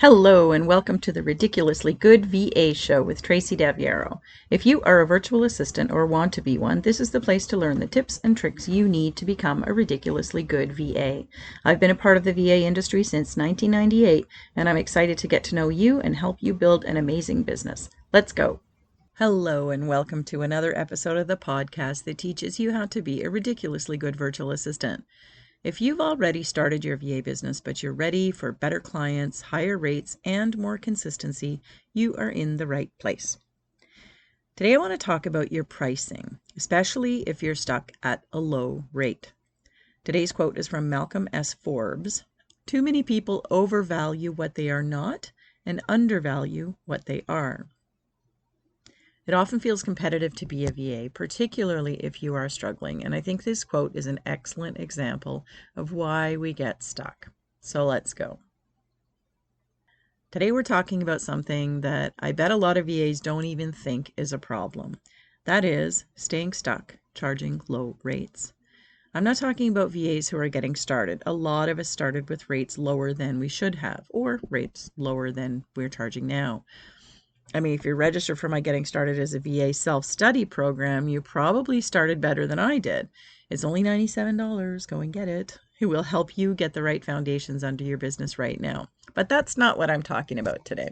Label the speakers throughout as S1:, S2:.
S1: Hello and welcome to the Ridiculously Good VA Show with Tracy Daviero. If you are a virtual assistant or want to be one, this is the place to learn the tips and tricks you need to become a ridiculously good VA. I've been a part of the VA industry since 1998, and I'm excited to get to know you and help you build an amazing business. Let's go. Hello and welcome to another episode of the podcast that teaches you how to be a ridiculously good virtual assistant. If you've already started your VA business, but you're ready for better clients, higher rates, and more consistency, you are in the right place. Today I want to talk about your pricing, especially if you're stuck at a low rate. Today's quote is from Malcolm S. Forbes. Too many people overvalue what they are not and undervalue what they are. It often feels competitive to be a VA, particularly if you are struggling, and I think this quote is an excellent example of why we get stuck. So let's go. Today we're talking about something that I bet a lot of VAs don't even think is a problem. That is staying stuck, charging low rates. I'm not talking about VAs who are getting started. A lot of us started with rates lower than we should have, or rates lower than we're charging now. I mean, if you're registered for my Getting Started as a VA self-study program, you probably started better than I did. It's only $97. Go and get it. It will help you get the right foundations under your business right now. But that's not what I'm talking about today.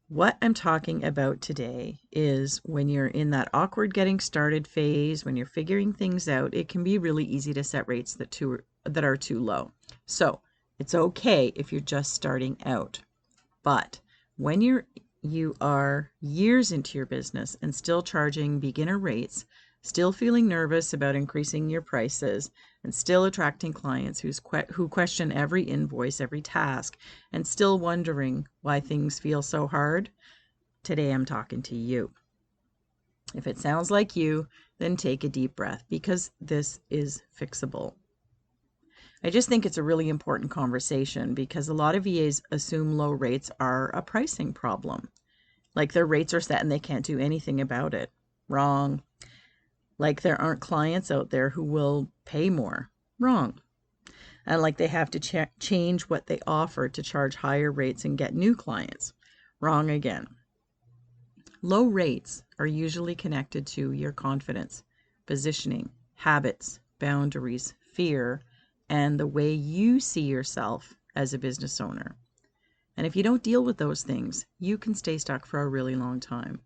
S1: What I'm talking about today is when you're in that awkward getting started phase, when you're figuring things out, it can be really easy to set rates that are too low. So it's okay if you're just starting out. But when you are years into your business and still charging beginner rates, still feeling nervous about increasing your prices, and still attracting clients who question every invoice, every task, and still wondering why things feel so hard, today I'm talking to you. If it sounds like you, then take a deep breath, because this is fixable. I just think it's a really important conversation because a lot of VAs assume low rates are a pricing problem. Like their rates are set and they can't do anything about it. Wrong. Like there aren't clients out there who will pay more. Wrong. And like they have to change what they offer to charge higher rates and get new clients. Wrong again. Low rates are usually connected to your confidence, positioning, habits, boundaries, fear, and the way you see yourself as a business owner. And if you don't deal with those things, you can stay stuck for a really long time.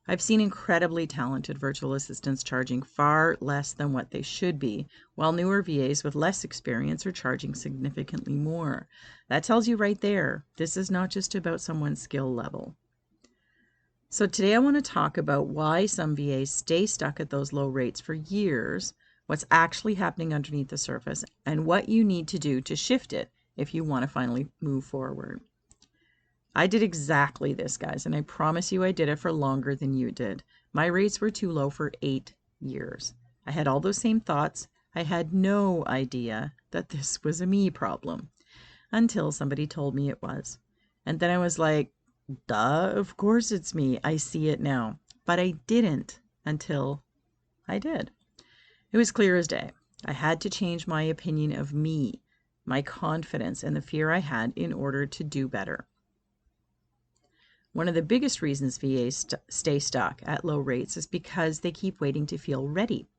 S1: I've seen incredibly talented virtual assistants charging far less than what they should be, while newer VAs with less experience are charging significantly more. That tells you right there, this is not just about someone's skill level. So today I want to talk about why some VAs stay stuck at those low rates for years, what's actually happening underneath the surface, and what you need to do to shift it if you want to finally move forward. I did exactly this, guys, and I promise you I did it for longer than you did. My rates were too low for 8 years. I had all those same thoughts. I had no idea that this was a me problem until somebody told me it was. And then I was like, duh, of course it's me. I see it now. But I didn't until I did. It was clear as day. I had to change my opinion of me, my confidence, and the fear I had in order to do better. One of the biggest reasons VAs stay stuck at low rates is because they keep waiting to feel ready.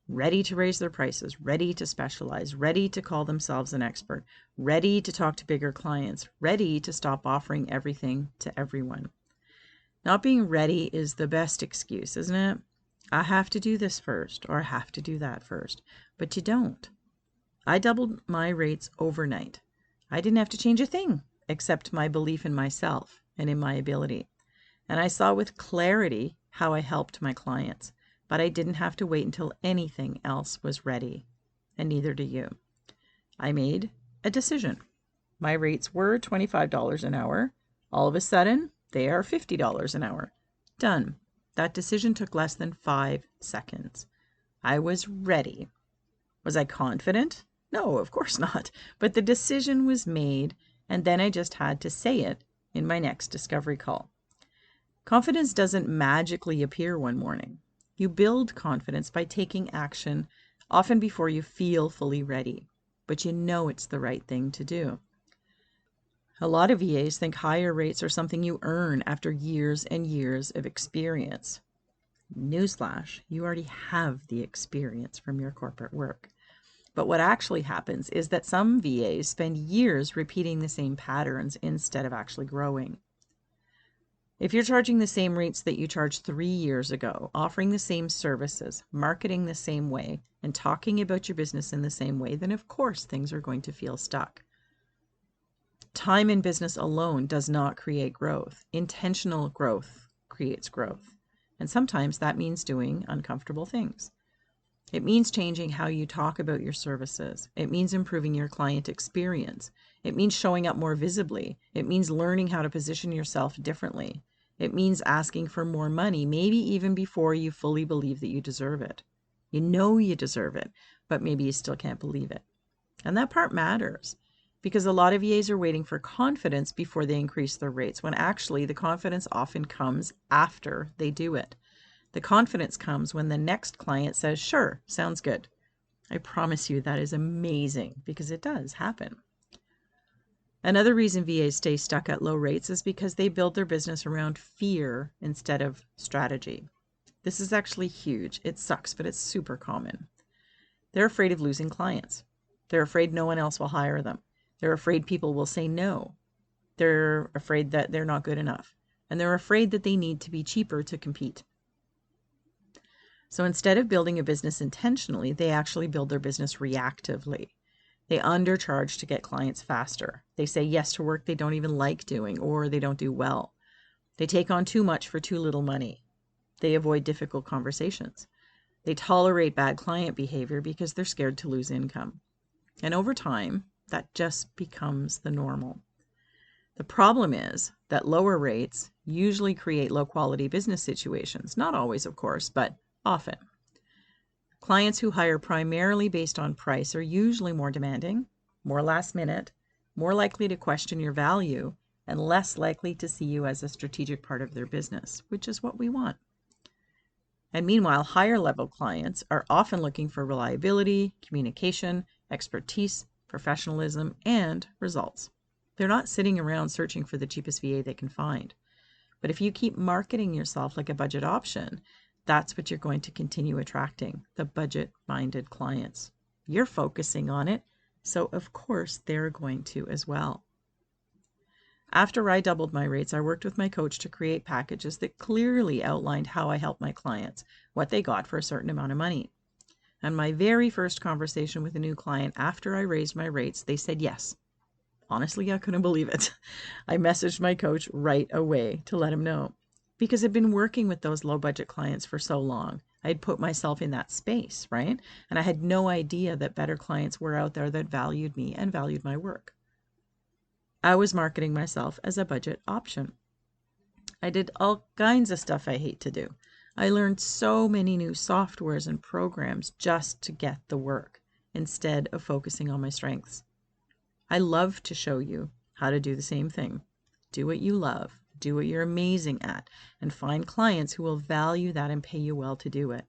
S1: Ready to raise their prices, ready to specialize, ready to call themselves an expert, ready to talk to bigger clients, ready to stop offering everything to everyone. Not being ready is the best excuse, isn't it? I have to do this first, or I have to do that first. But you don't. I doubled my rates overnight. I didn't have to change a thing except my belief in myself and in my ability. And I saw with clarity how I helped my clients. But I didn't have to wait until anything else was ready. And neither do you. I made a decision. My rates were $25 an hour. All of a sudden, they are $50 an hour. Done. That decision took less than 5 seconds. I was ready. Was I confident? No, of course not. But the decision was made, and then I just had to say it in my next discovery call. Confidence doesn't magically appear one morning. You build confidence by taking action, often before you feel fully ready, but you know it's the right thing to do. A lot of VAs think higher rates are something you earn after years and years of experience. Newsflash, you already have the experience from your corporate work. But what actually happens is that some VAs spend years repeating the same patterns instead of actually growing. If you're charging the same rates that you charged 3 years ago, offering the same services, marketing the same way, and talking about your business in the same way, then of course things are going to feel stuck. Time in business alone does not create growth. Intentional growth creates growth. And sometimes that means doing uncomfortable things. It means changing how you talk about your services. It means improving your client experience. It means showing up more visibly. It means learning how to position yourself differently. It means asking for more money, maybe even before you fully believe that you deserve it. You know you deserve it, but maybe you still can't believe it. And that part matters because a lot of VAs are waiting for confidence before they increase their rates, when actually the confidence often comes after they do it. The confidence comes when the next client says, "Sure, sounds good." I promise you that is amazing because it does happen. Another reason VAs stay stuck at low rates is because they build their business around fear instead of strategy. This is actually huge. It sucks, but it's super common. They're afraid of losing clients. They're afraid no one else will hire them. They're afraid people will say no. They're afraid that they're not good enough. And they're afraid that they need to be cheaper to compete. So instead of building a business intentionally, they actually build their business reactively. They undercharge to get clients faster. They say yes to work they don't even like doing or they don't do well. They take on too much for too little money. They avoid difficult conversations. They tolerate bad client behavior because they're scared to lose income. And over time, that just becomes the normal. The problem is that lower rates usually create low quality business situations. Not always, of course, but often. Clients who hire primarily based on price are usually more demanding, more last minute, more likely to question your value, and less likely to see you as a strategic part of their business, which is what we want. And meanwhile, higher level clients are often looking for reliability, communication, expertise, professionalism, and results. They're not sitting around searching for the cheapest VA they can find. But if you keep marketing yourself like a budget option, that's what you're going to continue attracting, the budget-minded clients. You're focusing on it, so of course they're going to as well. After I doubled my rates, I worked with my coach to create packages that clearly outlined how I helped my clients, what they got for a certain amount of money. And my very first conversation with a new client after I raised my rates, they said yes. Honestly, I couldn't believe it. I messaged my coach right away to let him know, because I'd been working with those low budget clients for so long. I'd put myself in that space, right? And I had no idea that better clients were out there that valued me and valued my work. I was marketing myself as a budget option. I did all kinds of stuff I hate to do. I learned so many new softwares and programs just to get the work instead of focusing on my strengths. I love to show you how to do the same thing. Do what you love, do what you're amazing at, and find clients who will value that and pay you well to do it.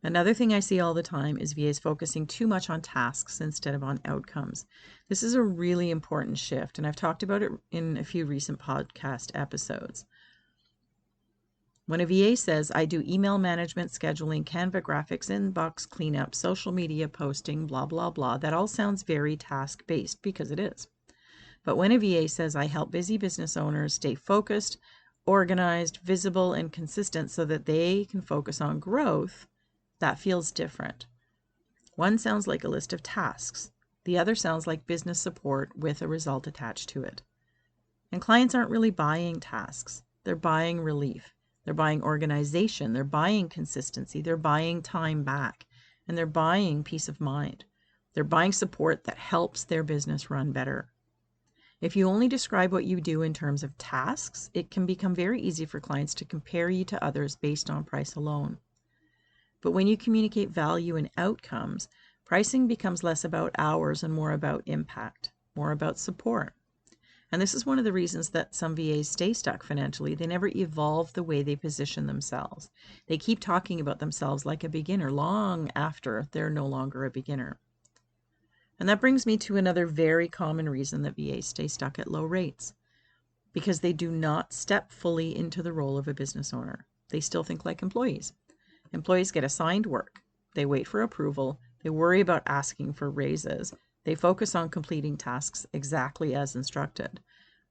S1: Another thing I see all the time is VAs focusing too much on tasks instead of on outcomes. This is a really important shift, and I've talked about it in a few recent podcast episodes. When a VA says, "I do email management, scheduling, Canva graphics, inbox cleanup, social media posting, blah, blah, blah," that all sounds very task-based because it is. But when a VA says, "I help busy business owners stay focused, organized, visible, and consistent so that they can focus on growth," that feels different. One sounds like a list of tasks. The other sounds like business support with a result attached to it. And clients aren't really buying tasks. They're buying relief. They're buying organization. They're buying consistency. They're buying time back. And they're buying peace of mind. They're buying support that helps their business run better. If you only describe what you do in terms of tasks, it can become very easy for clients to compare you to others based on price alone. But when you communicate value and outcomes, pricing becomes less about hours and more about impact, more about support. And this is one of the reasons that some VAs stay stuck financially. They never evolve the way they position themselves. They keep talking about themselves like a beginner long after they're no longer a beginner. And that brings me to another very common reason that VAs stay stuck at low rates, because they do not step fully into the role of a business owner. They still think like employees. Employees get assigned work. They wait for approval. They worry about asking for raises. They focus on completing tasks exactly as instructed.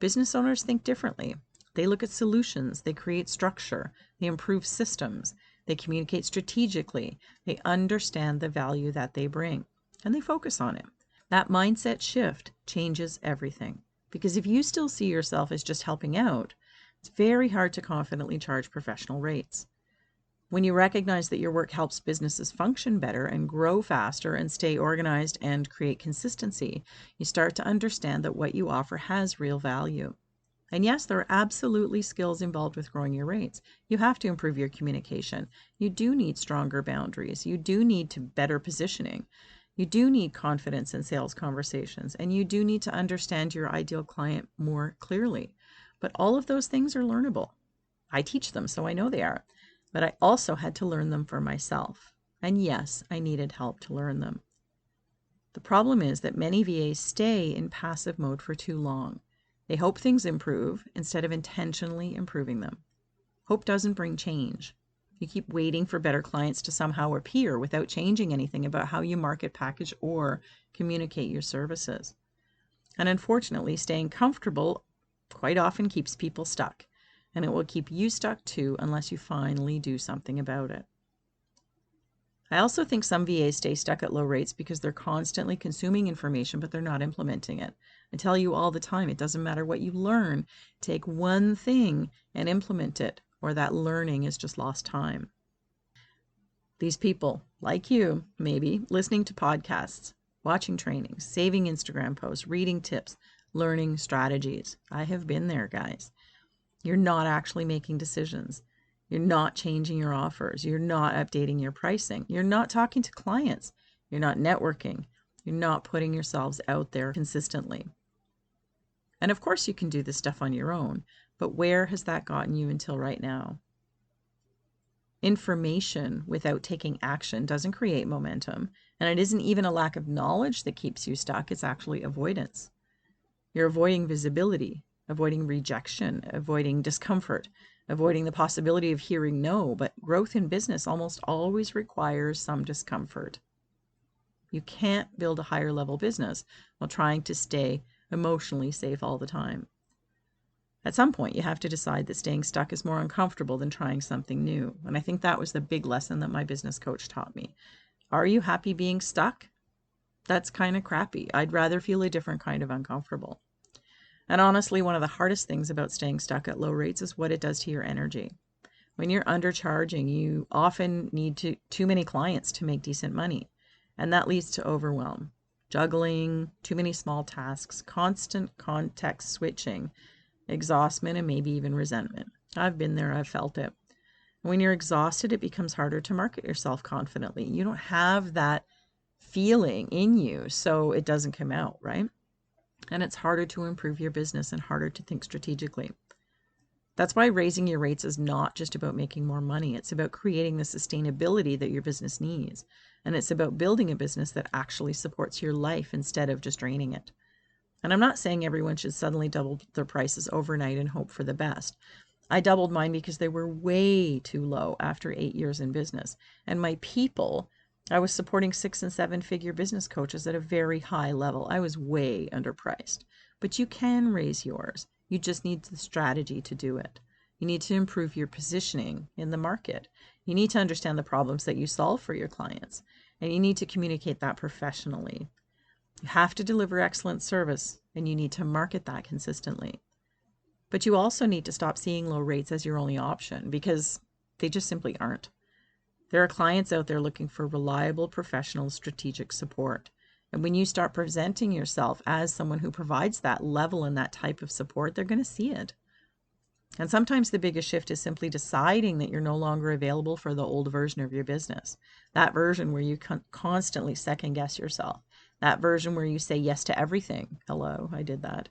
S1: Business owners think differently. They look at solutions. They create structure. They improve systems. They communicate strategically. They understand the value that they bring, and they focus on it. That mindset shift changes everything. Because if you still see yourself as just helping out, it's very hard to confidently charge professional rates. When you recognize that your work helps businesses function better and grow faster and stay organized and create consistency, you start to understand that what you offer has real value. And yes, there are absolutely skills involved with growing your rates. You have to improve your communication. You do need stronger boundaries. You do need to better positioning. You do need confidence in sales conversations, and you do need to understand your ideal client more clearly. But all of those things are learnable. I teach them, so I know they are. But I also had to learn them for myself. And yes, I needed help to learn them. The problem is that many VAs stay in passive mode for too long. They hope things improve instead of intentionally improving them. Hope doesn't bring change. You keep waiting for better clients to somehow appear without changing anything about how you market, package, or communicate your services. And unfortunately, staying comfortable quite often keeps people stuck, and it will keep you stuck too unless you finally do something about it. I also think some VAs stay stuck at low rates because they're constantly consuming information, but they're not implementing it. I tell you all the time, it doesn't matter what you learn. Take one thing and implement it, or that learning is just lost time. These people, like you, maybe, listening to podcasts, watching trainings, saving Instagram posts, reading tips, learning strategies. I have been there, guys. You're not actually making decisions. You're not changing your offers. You're not updating your pricing. You're not talking to clients. You're not networking. You're not putting yourselves out there consistently. And of course, you can do this stuff on your own, but where has that gotten you until right now? Information without taking action doesn't create momentum, and it isn't even a lack of knowledge that keeps you stuck. It's actually avoidance. You're avoiding visibility, avoiding rejection, avoiding discomfort, avoiding the possibility of hearing no, but growth in business almost always requires some discomfort. You can't build a higher level business while trying to stay emotionally safe all the time. At some point, you have to decide that staying stuck is more uncomfortable than trying something new. And I think that was the big lesson that my business coach taught me. Are you happy being stuck? That's kind of crappy. I'd rather feel a different kind of uncomfortable. And honestly, one of the hardest things about staying stuck at low rates is what it does to your energy. When you're undercharging, you often need too many clients to make decent money. And that leads to overwhelm, juggling, too many small tasks, constant context switching, exhaustion, and maybe even resentment. I've been there. I've felt it. When you're exhausted, it becomes harder to market yourself confidently. You don't have that feeling in you, so it doesn't come out, right? And it's harder to improve your business and harder to think strategically. That's why raising your rates is not just about making more money. It's about creating the sustainability that your business needs. And it's about building a business that actually supports your life instead of just draining it. And I'm not saying everyone should suddenly double their prices overnight and hope for the best. I doubled mine because they were way too low after 8 years in business. And my people, I was supporting 6- and 7-figure business coaches at a very high level. I was way underpriced. But you can raise yours. You just need the strategy to do it. You need to improve your positioning in the market. You need to understand the problems that you solve for your clients. And you need to communicate that professionally. You have to deliver excellent service, and you need to market that consistently. But you also need to stop seeing low rates as your only option, because they just simply aren't. There are clients out there looking for reliable, professional, strategic support. And when you start presenting yourself as someone who provides that level and that type of support, they're going to see it. And sometimes the biggest shift is simply deciding that you're no longer available for the old version of your business. That version where you constantly second guess yourself. That version where you say yes to everything. Hello, I did that.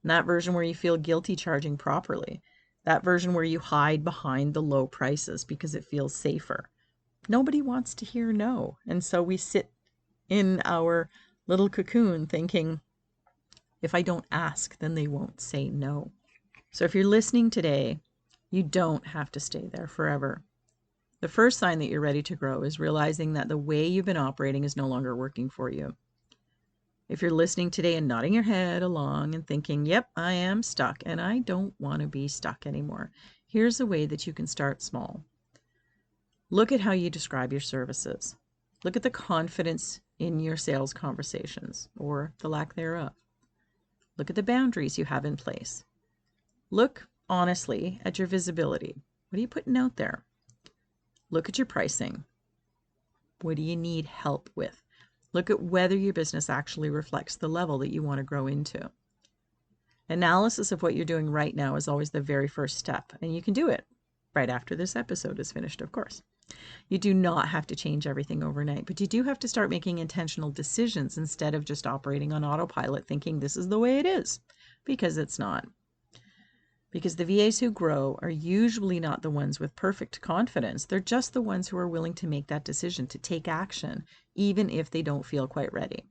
S1: And that version where you feel guilty charging properly. That version where you hide behind the low prices because it feels safer. Nobody wants to hear no. And so we sit in our little cocoon thinking, if I don't ask, then they won't say no. So if you're listening today, you don't have to stay there forever. The first sign that you're ready to grow is realizing that the way you've been operating is no longer working for you. If you're listening today and nodding your head along and thinking, yep, I am stuck and I don't want to be stuck anymore, here's a way that you can start small. Look at how you describe your services. Look at the confidence in your sales conversations, or the lack thereof. Look at the boundaries you have in place. Look honestly at your visibility. What are you putting out there? Look at your pricing. What do you need help with? Look at whether your business actually reflects the level that you want to grow into. Analysis of what you're doing right now is always the very first step, and you can do it right after this episode is finished, of course. You do not have to change everything overnight, but you do have to start making intentional decisions instead of just operating on autopilot thinking this is the way it is, because it's not. Because the VAs who grow are usually not the ones with perfect confidence. They're just the ones who are willing to make that decision, to take action, even if they don't feel quite ready.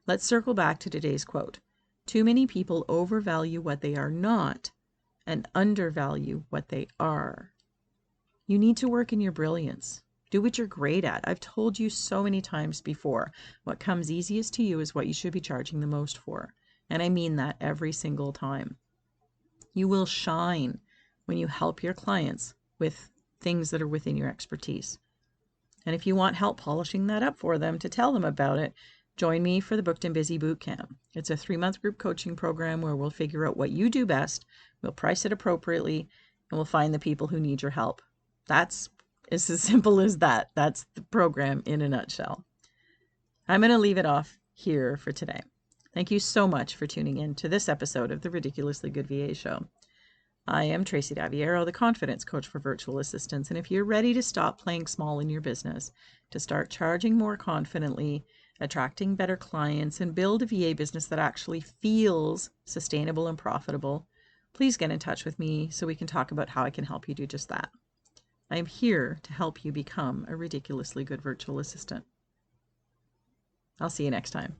S1: Let's circle back to today's quote. Too many people overvalue what they are not and undervalue what they are. You need to work in your brilliance. Do what you're great at. I've told you so many times before, what comes easiest to you is what you should be charging the most for. And I mean that every single time. You will shine when you help your clients with things that are within your expertise. And if you want help polishing that up for them to tell them about it, join me for the Booked and Busy Bootcamp. It's a 3-month group coaching program where we'll figure out what you do best, we'll price it appropriately, and we'll find the people who need your help. It's as simple as that. That's the program in a nutshell. I'm going to leave it off here for today. Thank you so much for tuning in to this episode of the Ridiculously Good VA Show. I am Tracy Daviero, the Confidence Coach for Virtual Assistants, and if you're ready to stop playing small in your business, to start charging more confidently, attracting better clients, and build a VA business that actually feels sustainable and profitable, please get in touch with me so we can talk about how I can help you do just that. I am here to help you become a ridiculously good virtual assistant. I'll see you next time.